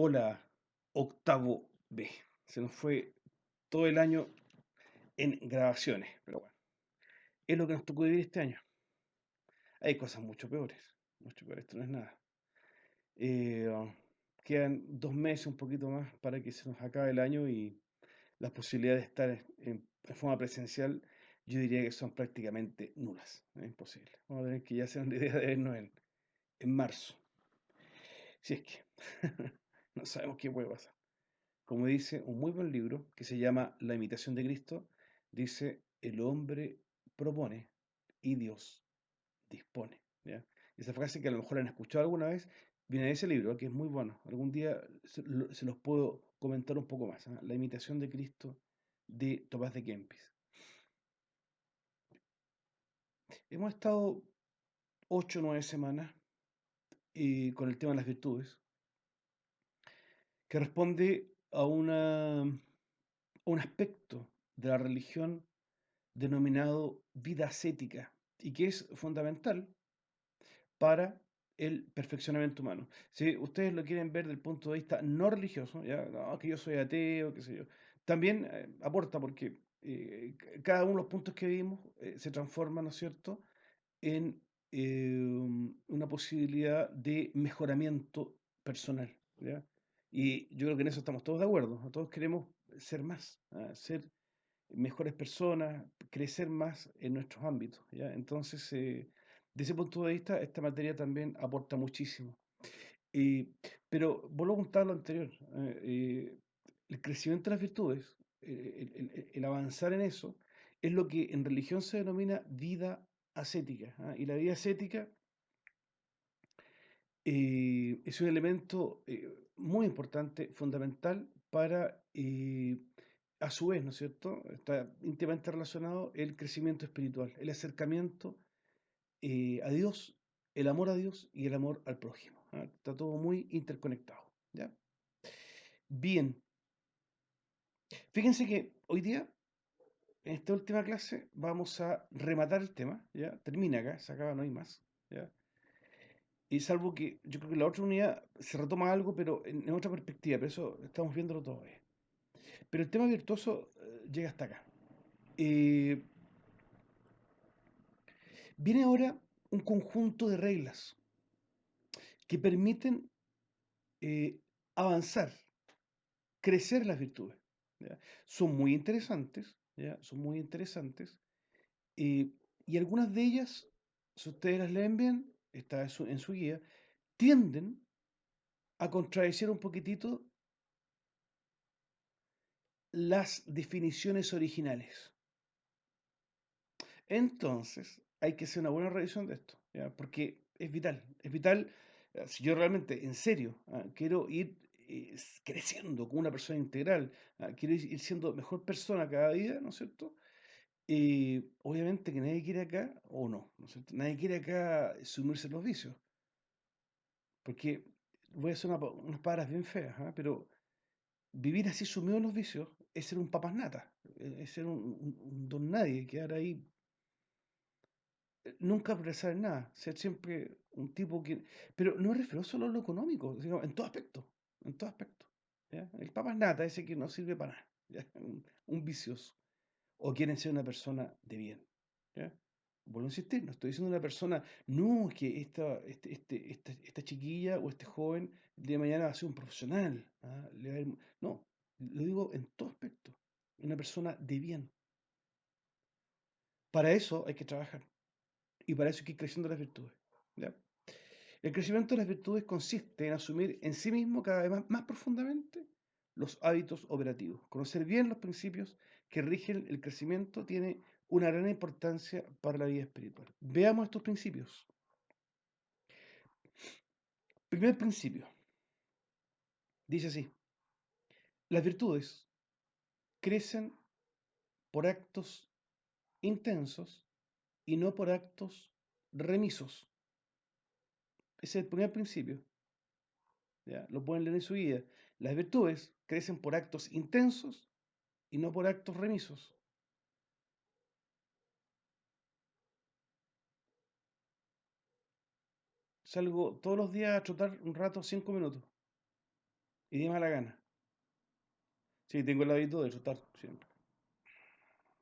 Hola, octavo B. Se nos fue todo el año en grabaciones, pero bueno, es lo que nos tocó vivir este año. Hay cosas mucho peores, esto no es nada. Eh, uh, Quedan 2 meses, un poquito más, para que se nos acabe el año y las posibilidades de estar en forma presencial, yo diría que son prácticamente nulas. Es imposible. Vamos a tener que ya hacer una idea de vernos en marzo. Si es que no sabemos qué puede pasar. Como dice un muy buen libro que se llama La imitación de Cristo, dice, el hombre propone y Dios dispone. ¿Ya? Esa frase que a lo mejor han escuchado alguna vez viene de ese libro, que es muy bueno. Algún día se los puedo comentar un poco más. La imitación de Cristo de Tomás de Kempis. Hemos estado 8 o 9 semanas con el tema de las virtudes, que responde a un aspecto de la religión denominado vida ascética y que es fundamental para el perfeccionamiento humano. Si ustedes lo quieren ver desde el punto de vista no religioso, ya, no, que yo soy ateo, qué sé yo, también aporta porque cada uno de los puntos que vimos se transforma, ¿no es cierto?, en una posibilidad de mejoramiento personal, ¿ya? Y yo creo que en eso estamos todos de acuerdo, ¿no? Todos queremos ser más, ser mejores personas, crecer más en nuestros ámbitos, ¿ya? Entonces, de ese punto de vista, esta materia también aporta muchísimo. Eh, pero vuelvo a contar lo anterior, el crecimiento de las virtudes, el avanzar en eso, es lo que en religión se denomina vida ascética, ¿ah? Y la vida ascética es un elemento muy importante, fundamental para, a su vez, ¿no es cierto? Está íntimamente relacionado el crecimiento espiritual, el acercamiento a Dios, el amor a Dios y el amor al prójimo, ¿ah? Está todo muy interconectado, ¿ya? Bien, fíjense que hoy día, en esta última clase, vamos a rematar el tema, ¿ya? Termina acá, se acaba, no hay más, ¿ya? Y salvo que yo creo que la otra unidad se retoma algo, pero en otra perspectiva, pero eso estamos viéndolo todavía. Pero el tema virtuoso llega hasta acá. Eh, Viene ahora un conjunto de reglas que permiten eh, avanzar, crecer las virtudes. ¿Ya? Son muy interesantes, ¿ya? Son muy interesantes. eh, y algunas de ellas, si ustedes las leen bien, está en su guía, tienden a contradecir un poquitito las definiciones originales. Entonces, hay que hacer una buena revisión de esto, ¿ya? Porque es vital, si yo realmente, en serio, quiero ir creciendo como una persona integral, quiero ir siendo mejor persona cada día, ¿no es cierto? Obviamente que nadie quiere acá, o no, ¿no es cierto? Nadie quiere acá sumirse en los vicios, porque voy a hacer unas palabras bien feas, pero vivir así sumido en los vicios es ser un papas nata, es ser un don nadie, quedar ahí nunca progresar en nada, ser siempre un tipo que... Pero no me refiero solo a lo económico, sino en todo aspecto. ¿Ya? El papa es nata, ese que no sirve para nada, ¿ya? Un vicioso. O quieren ser una persona de bien. ¿Ya? Vuelvo a insistir, no estoy diciendo una persona, no, es que esta chiquilla o este joven el día de mañana va a ser un profesional. No, lo digo en todo aspecto. Una persona de bien. Para eso hay que trabajar. Y para eso hay que ir creciendo las virtudes. ¿Ya? El crecimiento de las virtudes consiste en asumir en sí mismo cada vez más profundamente los hábitos operativos. Conocer bien los principios que rigen el crecimiento tiene una gran importancia para la vida espiritual. Veamos estos principios. Primer principio, dice así, las virtudes crecen por actos intensos y no por actos remisos. Ese es el primer principio. ¿Ya? Lo pueden leer en su guía. Las virtudes crecen por actos intensos y no por actos remisos. Salgo todos los días a trotar un rato, 5 minutos. y de mala gana. Sí, tengo el hábito de trotar siempre.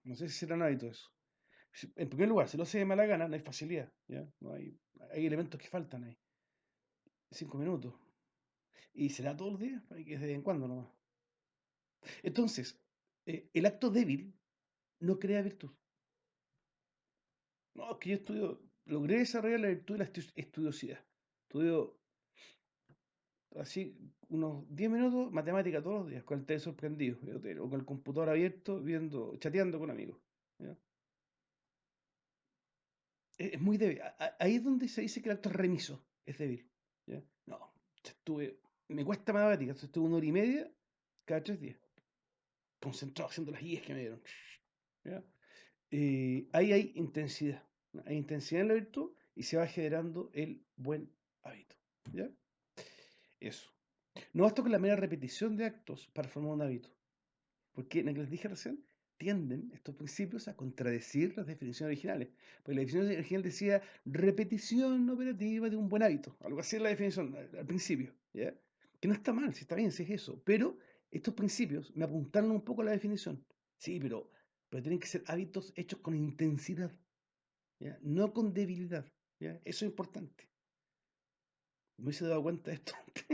No sé si será un hábito eso. En primer lugar, si lo hace de mala gana, no hay facilidad, ¿ya? No hay elementos que faltan ahí. 5 minutos. Y será todos los días, hay que de vez en cuando nomás. Entonces, el acto débil no crea virtud. No, es que yo logré desarrollar la virtud de la estudiosidad. Estudio así unos 10 minutos matemática todos los días, con el televisor prendido, o con el computador abierto, chateando con amigos. ¿Ya? Es muy débil. Ahí es donde se dice que el acto es remiso, es débil. ¿Ya? No, me cuesta matemática, entonces estuve 1 hora y media cada 3 días, concentrado haciendo las guías que me dieron. ¿Ya? Ahí hay intensidad. ¿No? Hay intensidad en la virtud y se va generando el buen hábito. ¿Ya? Eso. No basta con la mera repetición de actos para formar un hábito, porque en lo que les dije recién, tienden estos principios a contradecir las definiciones originales. Porque la definición original decía repetición operativa de un buen hábito. Algo así es la definición al principio. ¿Ya? Que no está mal, si está bien, si es eso. Pero estos principios me apuntaron un poco a la definición. Sí, pero tienen que ser hábitos hechos con intensidad, ¿ya? No con debilidad. ¿Ya? Eso es importante. Me hubiese dado cuenta de esto antes.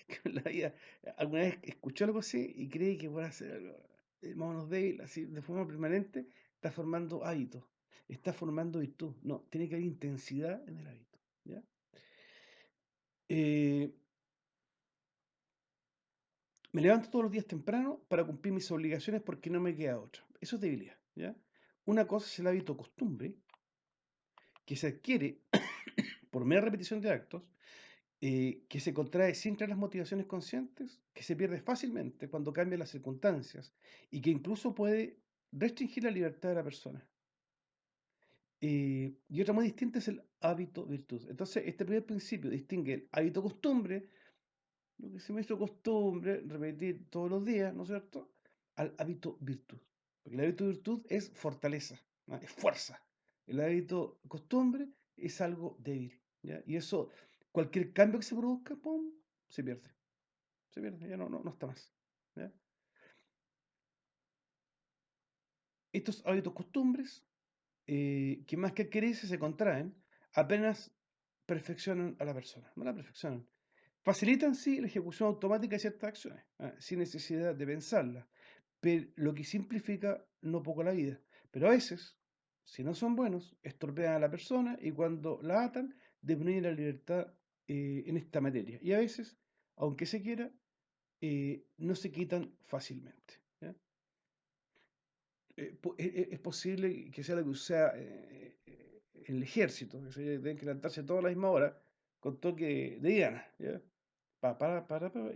Que en la vida alguna vez escuchó algo así y cree que por hacer algo más o menos débil, así de forma permanente, está formando hábitos, está formando virtud. No, tiene que haber intensidad en el hábito. ¿Ya? Eh, Me levanto todos los días temprano para cumplir mis obligaciones porque no me queda otra. Eso es debilidad. ¿Ya? Una cosa es el hábito costumbre, que se adquiere por mera repetición de actos, que se contrae sin crear las motivaciones conscientes, que se pierde fácilmente cuando cambian las circunstancias y que incluso puede restringir la libertad de la persona. Y otra muy distinta es el hábito virtud. Entonces, este primer principio distingue el hábito costumbre, lo que se me hizo costumbre, repetir todos los días, ¿no es cierto?, al hábito virtud. Porque el hábito virtud es fortaleza, ¿no? Es fuerza. El hábito costumbre es algo débil, ¿ya? Y eso, cualquier cambio que se produzca, ¡pum!, se pierde. Se pierde, ya no está más. ¿Ya? Estos hábitos costumbres, que más que adquirirse se contraen, apenas perfeccionan a la persona. No la perfeccionan. Facilitan, sí, la ejecución automática de ciertas acciones, sin necesidad de pensarlas, pero lo que simplifica no poco la vida. Pero a veces, si no son buenos, estropean a la persona y cuando la atan, disminuyen la libertad en esta materia. Y a veces, aunque se quiera, no se quitan fácilmente. ¿Ya? Es posible que sea lo que sea en el ejército, que se tienen que levantarse todas a la misma hora con toque de diana, ¿ya?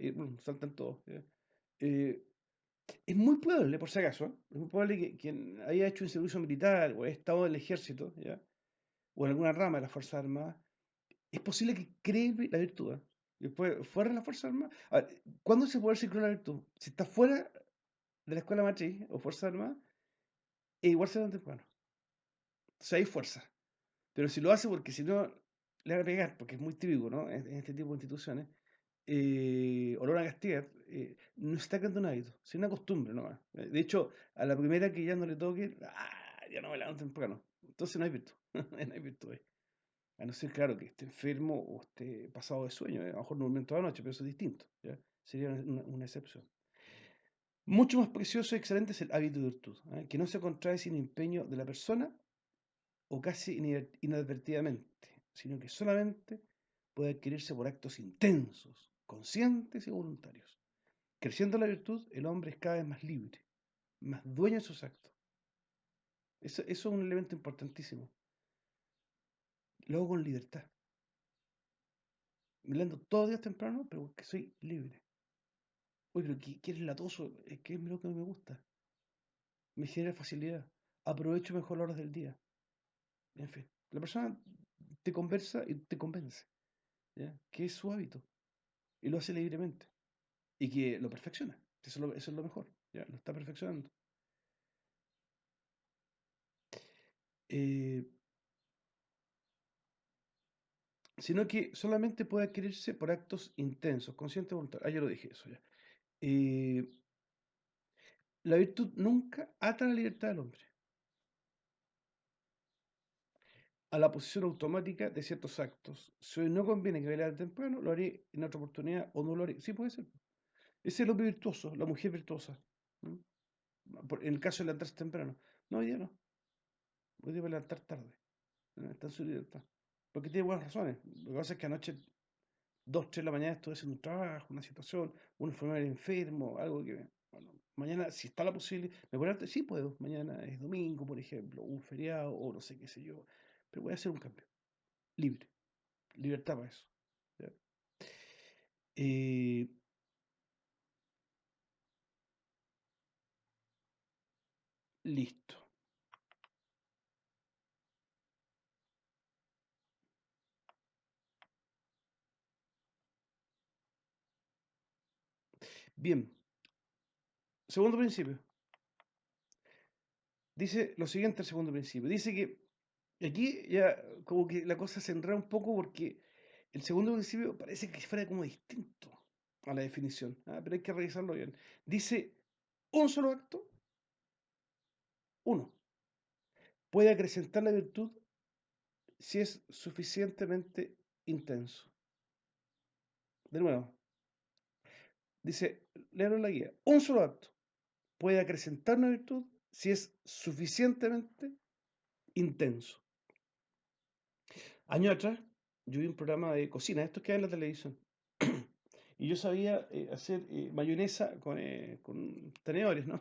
Y saltan todos, ¿ya? Eh, es muy probable, por si acaso, es muy probable que quien haya hecho un servicio militar o haya estado en el ejército, ¿ya? O en alguna rama de las Fuerzas Armadas, es posible que cree la virtud. ¿Eh? Después, fuera de las Fuerzas Armadas, a ver, ¿cuándo se puede decir que cree la virtud? Si está fuera de la escuela matriz o Fuerzas Armadas, igual se dan temprano. Entonces hay fuerza. Pero si lo hace porque si no le van a pegar, porque es muy típico, ¿no? En este tipo de instituciones, o lo van a castigar, no se está creando un hábito, sino una costumbre nomás. De hecho, a la primera que ya no le toque, ya no me levanto temprano. Entonces no hay virtud, no hay virtud ahí. A no ser, claro, que esté enfermo o esté pasado de sueño, a lo mejor no durmió toda la noche, pero eso es distinto, ¿ya? Sería una excepción. Mucho más precioso y excelente es el hábito de virtud, que no se contrae sin empeño de la persona o casi inadvertidamente, sino que solamente puede adquirirse por actos intensos, conscientes y voluntarios. Creciendo la virtud, el hombre es cada vez más libre, más dueño de sus actos. Eso es un elemento importantísimo. Lo hago con libertad. Me levanto todos los días temprano, pero porque soy libre. Oye, pero ¿qué eres latoso? Es que es lo que me gusta. Me genera facilidad. Aprovecho mejor las horas del día. En fin, la persona te conversa y te convence, ¿ya? Que es su hábito y lo hace libremente y que lo perfecciona. Eso es lo mejor, ¿ya? Lo está perfeccionando. Eh, sino que solamente puede adquirirse por actos intensos, conscientes y voluntarios. Ah, ya lo dije eso ya. Eh, la virtud nunca ata la libertad del hombre a la posición automática de ciertos actos. Si hoy no conviene que vaya temprano, lo haré en otra oportunidad o no lo haré. Sí, puede ser. Ese es el hombre virtuoso, la mujer virtuosa. ¿Mm? En el caso de levantarse temprano. No, hoy día no. Hoy día voy a levantar tarde. Está en su libertad. Porque tiene buenas razones. Lo que pasa es que anoche, 2, 3 de la mañana, estuve haciendo un trabajo, una situación, un familiar enfermo, algo que. Bueno, mañana, si está la posibilidad, me puedo levantar, sí puedo. Mañana es domingo, por ejemplo, un feriado, o no sé qué sé yo. Pero voy a hacer un cambio. Libre. Libertad para eso. ¿Ya? Eh, listo. Bien. Segundo principio. Dice lo siguiente el segundo principio. Dice que aquí ya como que la cosa se enreda un poco porque el segundo principio parece que fuera como distinto a la definición, ¿ah? Pero hay que revisarlo bien. Dice, un solo acto, uno, puede acrecentar la virtud si es suficientemente intenso. De nuevo, dice, léalo en la guía, un solo acto puede acrecentar una virtud si es suficientemente intenso. Años atrás, yo vi un programa de cocina, estos que hay en la televisión, y yo sabía hacer mayonesa con tenedores, ¿no?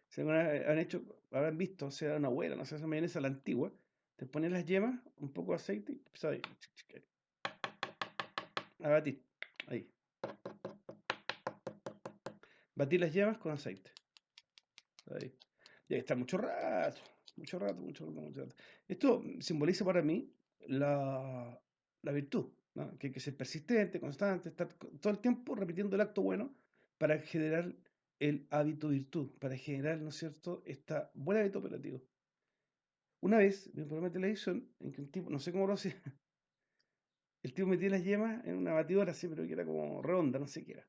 Si alguna vez han hecho, habrán visto, o sea, una abuela, no sé, esa mayonesa la antigua, te pones las yemas, un poco de aceite y empiezas ahí, a batir, ahí, batir las yemas con aceite, ahí. Y ahí está mucho rato, mucho rato, mucho rato, mucho rato. Esto simboliza para mí la virtud, ¿no? Que hay que ser persistente, constante, estar todo el tiempo repitiendo el acto bueno para generar el hábito virtud, para generar, ¿no es cierto?, este buen hábito operativo. Una vez vi un programa de televisión en que un tipo, no sé cómo lo hacía, el tipo metía las yemas en una batidora así, pero que era como redonda, no sé qué era.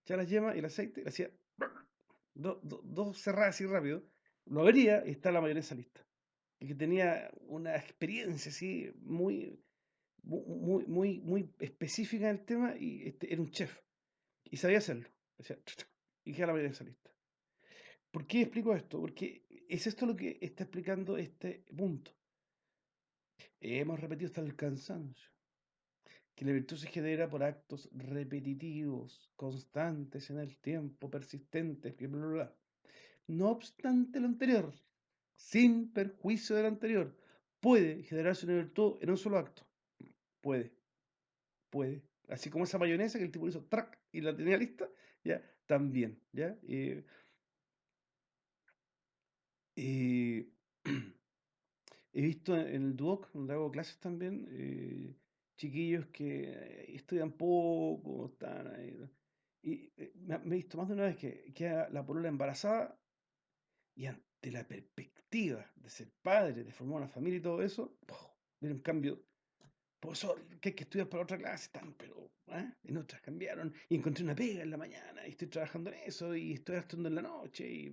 Echaba las yemas y el aceite, le hacía dos cerradas así rápido, lo abría y está la mayonesa lista. Y que tenía una experiencia así muy específica en el tema y era un chef y sabía hacerlo. Decía, y queda la mayonesa lista. ¿Por qué explico esto? Porque es esto lo que está explicando este punto. Hemos repetido hasta el cansancio que la virtud se genera por actos repetitivos, constantes en el tiempo, persistentes, bla, bla, bla. No obstante lo anterior, sin perjuicio de lo anterior, puede generarse una virtud en un solo acto. Puede, puede. Así como esa mayonesa que el tipo hizo track y la tenía lista, ya, también, ya. Eh, he visto en el Duoc, donde hago clases también, chiquillos que estudian poco, están ahí, ¿no? Y me he visto más de una vez que queda la polola embarazada y ante la perspectiva de ser padre, de formar una familia y todo eso, ¡puf! Viene un cambio. Profesor, que hay que estudiar para otra clase, están, pero en otras cambiaron. Y encontré una pega en la mañana y estoy trabajando en eso y estoy estudiando en la noche y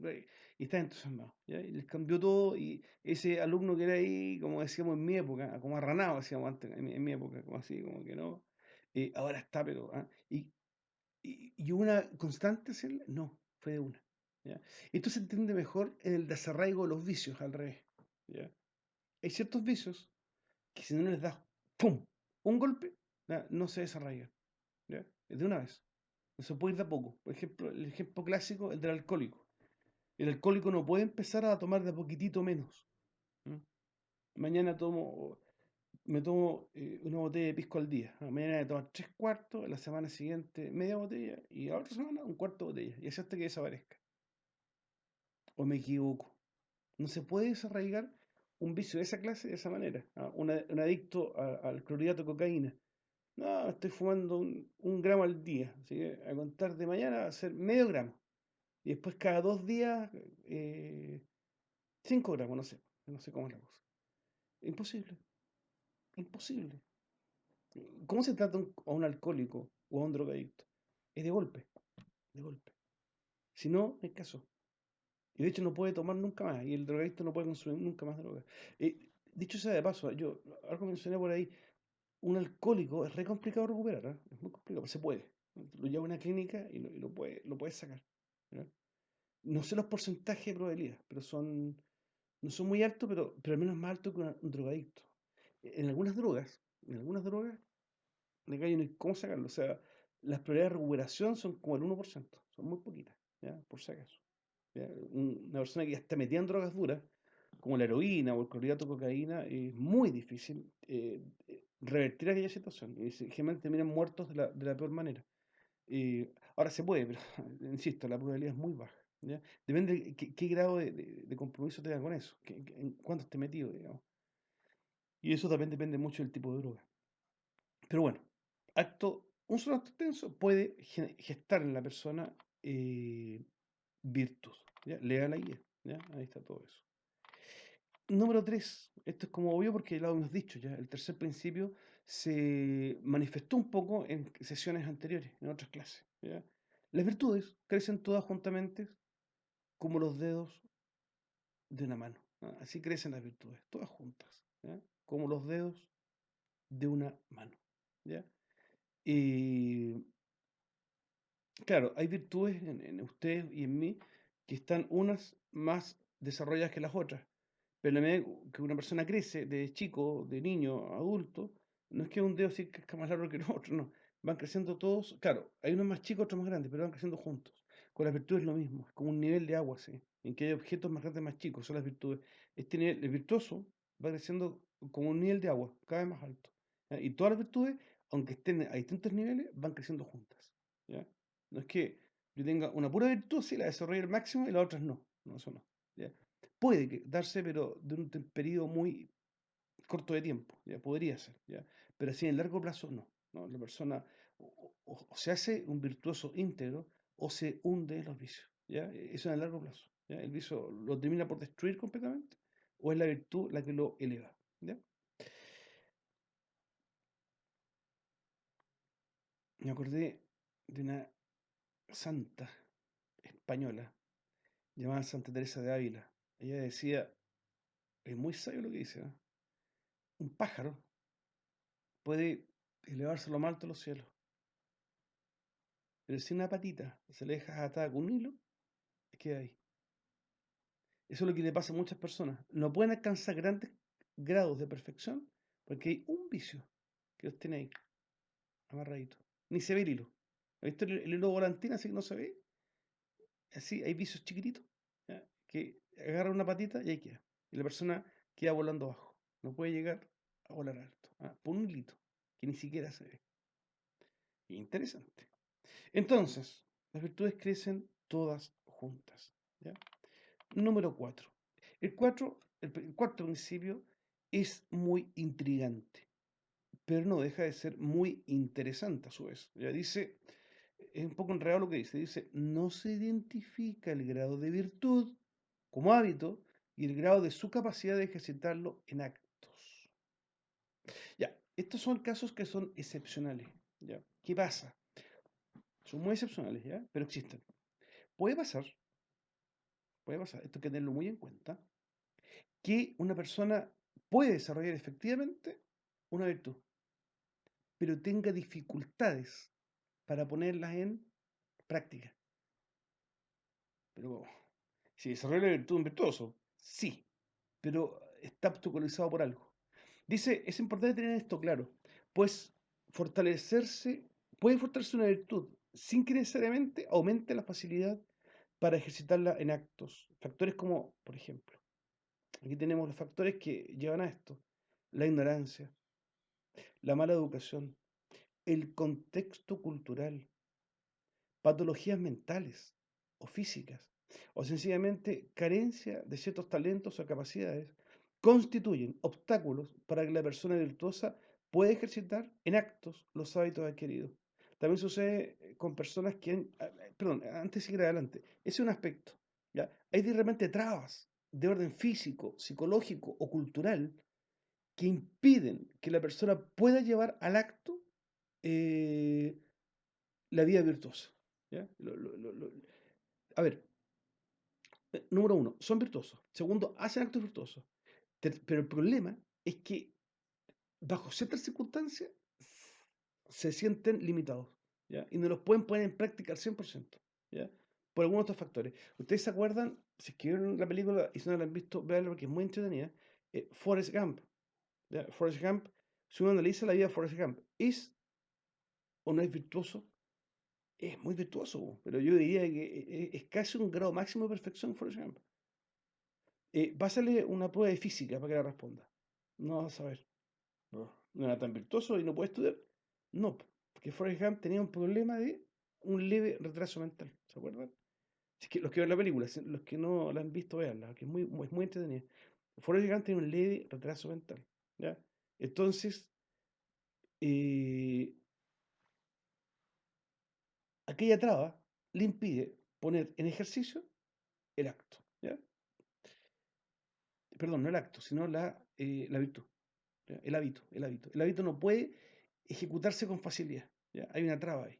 está entusiasmado. ¿Ya? Y les cambió todo y ese alumno que era ahí, como decíamos en mi época, como arranado, decíamos antes, en mi época, como así, como que no, ahora está, pero. Y una constante hacerla, no, fue de una. ¿Ya? Esto se entiende mejor en el desarraigo de los vicios, al revés. ¿Ya? Hay ciertos vicios que si no les das ¡pum! Un golpe, ya, no se desarraigan. ¿Ya? De una vez. No se puede ir de a poco. Por ejemplo, el ejemplo clásico, el del alcohólico. El alcohólico no puede empezar a tomar de a poquitito menos. ¿Mm? Mañana me tomo una botella de pisco al día. Mañana voy a tomar 3 cuartos, la semana siguiente media botella y la otra semana un cuarto de botella. Y así hasta que desaparezca. ¿O me equivoco? No se puede desarraigar un vicio de esa clase de esa manera. Un adicto al clorhidrato de cocaína. No, estoy fumando un gramo al día. Así que a contar de mañana va a ser medio gramo. Y después cada 2 días, 5 gramos, no sé. No sé cómo es la cosa. Imposible, imposible. ¿Cómo se trata a un alcohólico o a un drogadicto? Es de golpe, de golpe. Si no, no hay caso. Y de hecho no puede tomar nunca más. Y el drogadicto no puede consumir nunca más droga. Dicho sea de paso, yo algo mencioné por ahí, un alcohólico es re complicado recuperar, ¿ah? Es muy complicado, se puede. Lo lleva a una clínica y lo puede sacar. ¿Ya? No sé los porcentajes de probabilidad, pero no son muy altos, pero al menos más altos que un drogadicto. En algunas drogas, de acá no hay cómo sacarlo. O sea, las probabilidades de recuperación son como el 1%, son muy poquitas, ¿ya? Por si acaso. ¿Ya? Una persona que ya está metida en drogas duras, como la heroína o el clorhidrato de cocaína, es muy difícil revertir aquella situación. Y generalmente terminan muertos de la peor manera. Ahora se puede, pero insisto, la probabilidad es muy baja. ¿Ya? Depende de qué grado de compromiso tenga con eso, en cuánto esté metido, digamos. Y eso también depende mucho del tipo de droga. Pero bueno, un solo acto tenso puede gestar en la persona virtud. ¿Ya? Lea la guía. ¿Ya? Ahí está todo eso. Número 3, esto es como obvio porque ya lo hemos dicho ya, el tercer principio se manifestó un poco en sesiones anteriores, en otras clases. ¿Ya? Las virtudes crecen todas juntamente como los dedos de una mano. ¿Ah? Así crecen las virtudes, todas juntas, ¿ya? Como los dedos de una mano. ¿Ya? Y claro, hay virtudes en usted y en mí que están unas más desarrolladas que las otras. Pero a medida que una persona crece, de chico, de niño, a adulto, no es que un dedo sí crezca más largo que el otro, no. Van creciendo todos, claro, hay unos más chicos, otros más grandes, pero van creciendo juntos. Con las virtudes es lo mismo, es como un nivel de agua, ¿sí? En que hay objetos más grandes, más chicos, son las virtudes. Este nivel, el virtuoso, va creciendo como un nivel de agua, cada vez más alto. ¿Ya? Y todas las virtudes, aunque estén a distintos niveles, van creciendo juntas. ¿Ya? No es que yo tenga una pura virtud, sí, la desarrolle al máximo y las otras no. No, eso no. ¿Ya? Puede darse, pero de un periodo muy corto de tiempo, ya podría ser, ya. Pero así en largo plazo no. No, la persona o se hace un virtuoso íntegro o se hunde en los vicios, ya. Eso en el largo plazo, ya. El vicio lo termina por destruir completamente o es la virtud la que lo eleva, ya. Me acordé de una santa española llamada Santa Teresa de Ávila. Ella decía, es muy sabio lo que dice, ¿no? Un pájaro puede elevarse lo más alto de los cielos, pero si una patita se le deja atada con un hilo, queda ahí. Eso es lo que le pasa a muchas personas. No pueden alcanzar grandes grados de perfección porque hay un vicio que los tiene ahí, amarradito. Ni se ve el hilo. ¿Ha visto el hilo volantín así que no se ve? Así, hay vicios chiquititos, ¿ya? Que agarra una patita y ahí queda. Y la persona queda volando abajo. No puede llegar a volar alto. Por un hilito que ni siquiera se ve. Interesante. Entonces, las virtudes crecen todas juntas. ¿Ya? Número 4. El cuarto principio es muy intrigante, pero no deja de ser muy interesante a su vez. Ya dice, es un poco enredado lo que dice. Dice, no se identifica el grado de virtud como hábito y el grado de su capacidad de ejercitarlo en actos. Ya, estos son casos que son excepcionales. ¿Ya? ¿Qué pasa? Son muy excepcionales, ¿ya? Pero existen. Puede pasar, puede pasar, esto hay que tenerlo muy en cuenta, que una persona puede desarrollar efectivamente una virtud, pero tenga dificultades para ponerlas en práctica. Pero si desarrolla la virtud un virtuoso, sí, pero está obstaculizado por algo. Dice, es importante tener esto claro, pues fortalecerse, puede fortalecerse una virtud sin que necesariamente aumente la facilidad para ejercitarla en actos. Factores como, por ejemplo, aquí tenemos los factores que llevan a esto. La ignorancia, la mala educación, el contexto cultural, patologías mentales o físicas, o sencillamente carencia de ciertos talentos o capacidades, constituyen obstáculos para que la persona virtuosa pueda ejercitar en actos los hábitos adquiridos. También sucede con personas que perdón, antes de seguir adelante, ese es un aspecto, ¿ya? Hay de repente trabas de orden físico, psicológico o cultural que impiden que la persona pueda llevar al acto eh, la vida virtuosa. ¿Ya? A ver, número uno, son virtuosos. Segundo, hacen actos virtuosos. Pero el problema es que bajo ciertas circunstancias se sienten limitados, ¿ya? Y no los pueden poner en práctica al 100%, ¿ya? Por algunos otros factores. ¿Ustedes se acuerdan? Si es que vieron la película y si no la han visto, véanla porque es muy entretenida. Forrest Gump, ¿ya? Forrest Gump, si uno analiza la vida de Forrest Gump, ¿es o no es virtuoso? Es muy virtuoso, pero yo diría que es casi un grado máximo de perfección Forrest Gump. Pásale una prueba de física para que la responda. No vas a saber. No era tan virtuoso y no puede estudiar. No, porque Forrest Gump tenía un problema de un leve retraso mental. ¿Se acuerdan? Es que los que ven la película, los que no la han visto, veanla, que es muy entretenida. Forrest Gump tiene un leve retraso mental. ¿Ya? Entonces, eh, aquella traba le impide poner en ejercicio el acto. ¿Ya? Perdón, no el acto, sino la virtud. ¿Ya? El hábito, el hábito. El hábito no puede ejecutarse con facilidad. ¿Ya? Hay una traba ahí.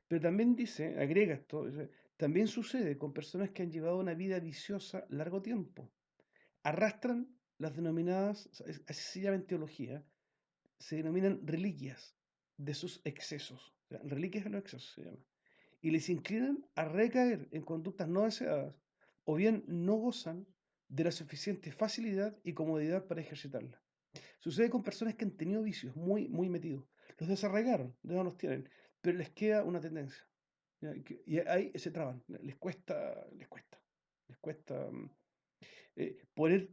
Pero también dice, agrega esto, dice, también sucede con personas que han llevado una vida viciosa largo tiempo. Arrastran las denominadas, así se llama en teología, se denominan reliquias de sus excesos. O sea, reliquias de los excesos se llama. Y les inclinan a recaer en conductas no deseadas o bien no gozan de la suficiente facilidad y comodidad para ejercitarla. Sucede con personas que han tenido vicios muy metidos. Los desarraigaron, ya no los tienen, pero les queda una tendencia. ¿Ya? Y ahí se traban, les cuesta poner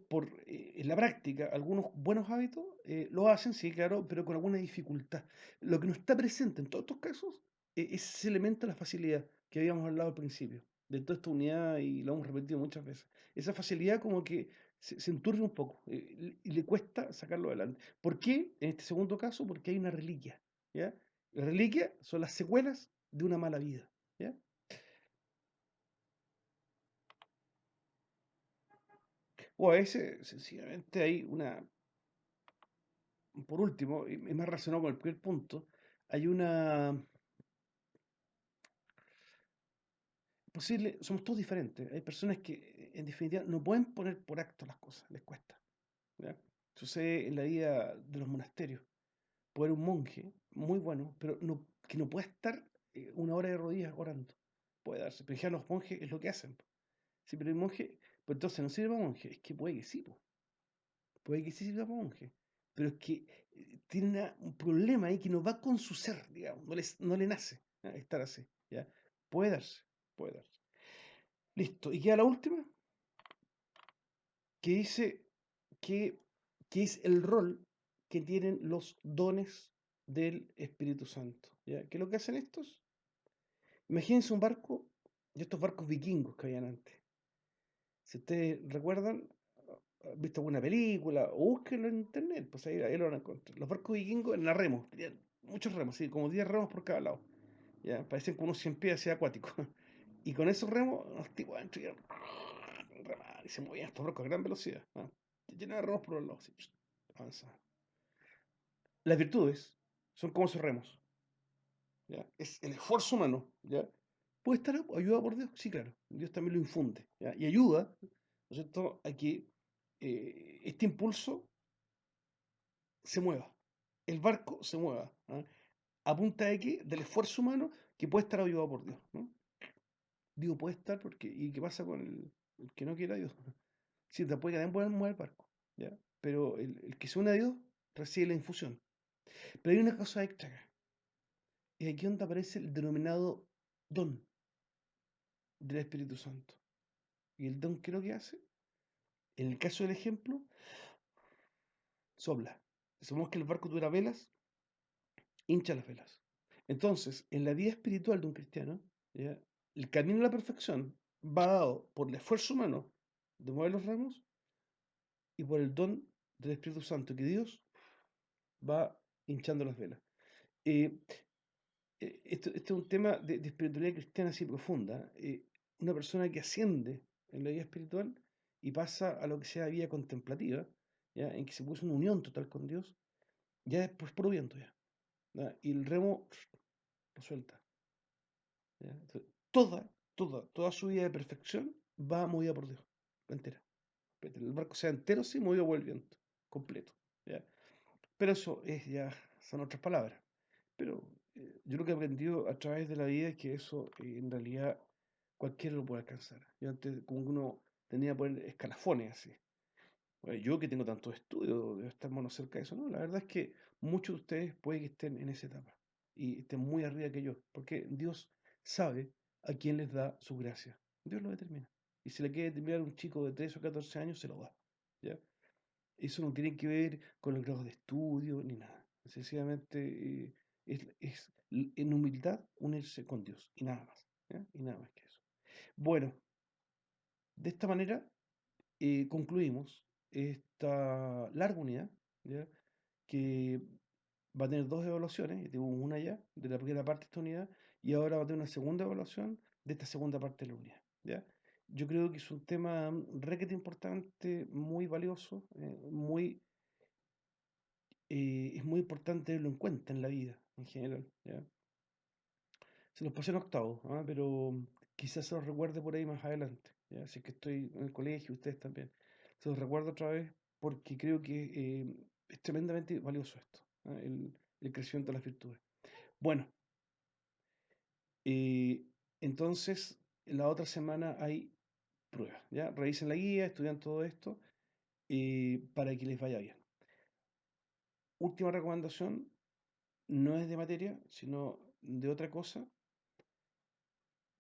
en la práctica algunos buenos hábitos, lo hacen, sí, claro, pero con alguna dificultad. Lo que no está presente en todos estos casos es ese elemento de la facilidad que habíamos hablado al principio, de toda esta unidad y lo hemos repetido muchas veces. Esa facilidad como que se enturbia un poco y le cuesta sacarlo adelante. ¿Por qué? En este segundo caso, porque hay una reliquia, ¿ya? La reliquia son las secuelas de una mala vida, ¿ya? O a veces, sencillamente, hay una, por último, y más relacionado con el primer punto, hay una posible, somos todos diferentes. Hay personas que, en definitiva, no pueden poner por acto las cosas, les cuesta. ¿Ya? Sucede en la vida de los monasterios. Puede haber un monje muy bueno, pero que no puede estar una hora de rodillas orando. Puede darse. Pero ya los monjes es lo que hacen. Sí, pero el monje, pues entonces no sirve para monje, es que puede que sí, po. Puede que sí sirva para monje. Pero es que tiene un problema ahí que no va con su ser, digamos, no le nace, ¿ya? Estar así, ¿ya? Puede darse, puede darse. Listo. Y queda la última, que dice que, que es el rol que tienen los dones del Espíritu Santo, ¿ya? ¿Qué es lo que hacen estos? Imagínense un barco, de estos barcos vikingos que habían antes. Si ustedes recuerdan, han visto alguna película, o búsquenlo en internet, pues ahí lo van a encontrar. Los barcos vikingos en la remos, tenían muchos remos, sí, como 10 remos por cada lado. Ya, parecen como unos 100 pies así acuáticos. Y con esos remos, los tipos adentro iban y se movían estos barcos a gran velocidad. Llenaban de remos por los lados, así, avanzaban. Las virtudes son como esos remos, ¿ya? Es el esfuerzo humano, ¿ya? ¿Puede estar ayudado por Dios? Sí, claro. Dios también lo infunde, ¿ya? Y ayuda, ¿no es cierto?, a que este impulso se mueva, el barco se mueva, ¿ah? ¿A punta de qué? Del esfuerzo humano que puede estar ayudado por Dios, ¿no? Digo, puede estar porque, ¿y qué pasa con el que no quiere a Dios? Sí, te puede también poder mover el barco, ¿ya? Pero el que se une a Dios recibe la infusión. Pero hay una cosa extra acá, y aquí donde aparece el denominado don del Espíritu Santo. ¿Y el don qué es lo que hace? En el caso del ejemplo, sopla. Supongamos que el barco tuviera velas, hincha las velas. Entonces, en la vida espiritual de un cristiano, ¿ya? El camino a la perfección va dado por el esfuerzo humano de mover los remos y por el don del Espíritu Santo, que Dios va hinchando las velas. Eh, esto es un tema de espiritualidad cristiana así profunda. Una persona que asciende en la vida espiritual y pasa a lo que sea vida contemplativa, ¿ya? En que se puso una unión total con Dios, ya después puro viento ya, ¿ya? Y el remo lo suelta, ¿ya? Entonces, toda su vida de perfección va movida por Dios, entera. El barco sea entero, sí, movido por el viento, completo, ¿ya? Pero eso es ya, son otras palabras. Pero yo lo que he aprendido a través de la vida es que eso en realidad cualquiera lo puede alcanzar. Yo antes como que uno tenía que poner escalafones así. Bueno, yo que tengo tantos estudios, debo estar más cerca de eso, ¿no? La verdad es que muchos de ustedes puede que estén en esa etapa y estén muy arriba que yo, porque Dios sabe a quién les da su gracia. Dios lo determina. Y si le quiere determinar a un chico de 13 o 14 años, se lo da. ¿Ya? Eso no tiene que ver con el grado de estudio ni nada. Sencillamente en humildad unirse con Dios y nada más. ¿Ya? Y nada más que eso. Bueno, de esta manera concluimos esta larga unidad, ¿ya? Que va a tener dos evaluaciones, ya tuvimos una ya de la primera parte de esta unidad y ahora va a tener una segunda evaluación de esta segunda parte de la unidad, ¿ya? Yo creo que es un tema requete importante, muy valioso, es muy importante tenerlo en cuenta en la vida en general, ¿ya? Se los pasé en octavo, ¿ah? Pero quizás se los recuerde por ahí más adelante, ¿ya? Si es que estoy en el colegio, ustedes también. Se los recuerdo otra vez porque creo que es tremendamente valioso esto, ¿ah? El crecimiento de las virtudes. Bueno, eh, entonces la otra semana hay pruebas, ¿ya? Revisen la guía, estudian todo esto para que les vaya bien. Última recomendación, no es de materia, sino de otra cosa.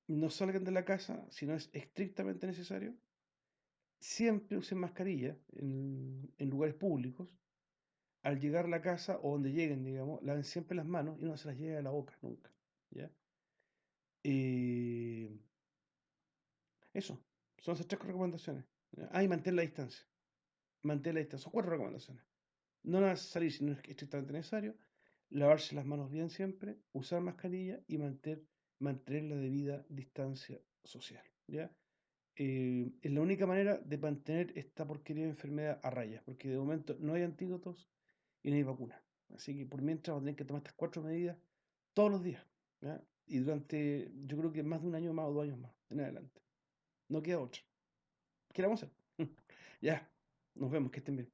No salgan de la casa si no es estrictamente necesario. Siempre usen mascarilla en lugares públicos. Al llegar a la casa o donde lleguen, digamos, laven siempre las manos y no se las lleve a la boca nunca. ¿Ya? Eh, eso, son esas tres recomendaciones. ¿Ya? Ah, y mantén la distancia. Mantén la distancia. Son cuatro recomendaciones. No nada salir si no es estrictamente necesario. Lavarse las manos bien siempre. Usar mascarilla y mantener la debida distancia social. ¿Ya? Es la única manera de mantener esta porquería de enfermedad a raya, porque de momento no hay antídotos y no hay vacuna. Así que por mientras vamos a tener que tomar estas cuatro medidas todos los días, ¿ya? Y durante, yo creo que más de un año más o 2 años más, en adelante. No queda otra. ¿Qué le vamos a hacer? Ya, nos vemos, que estén bien.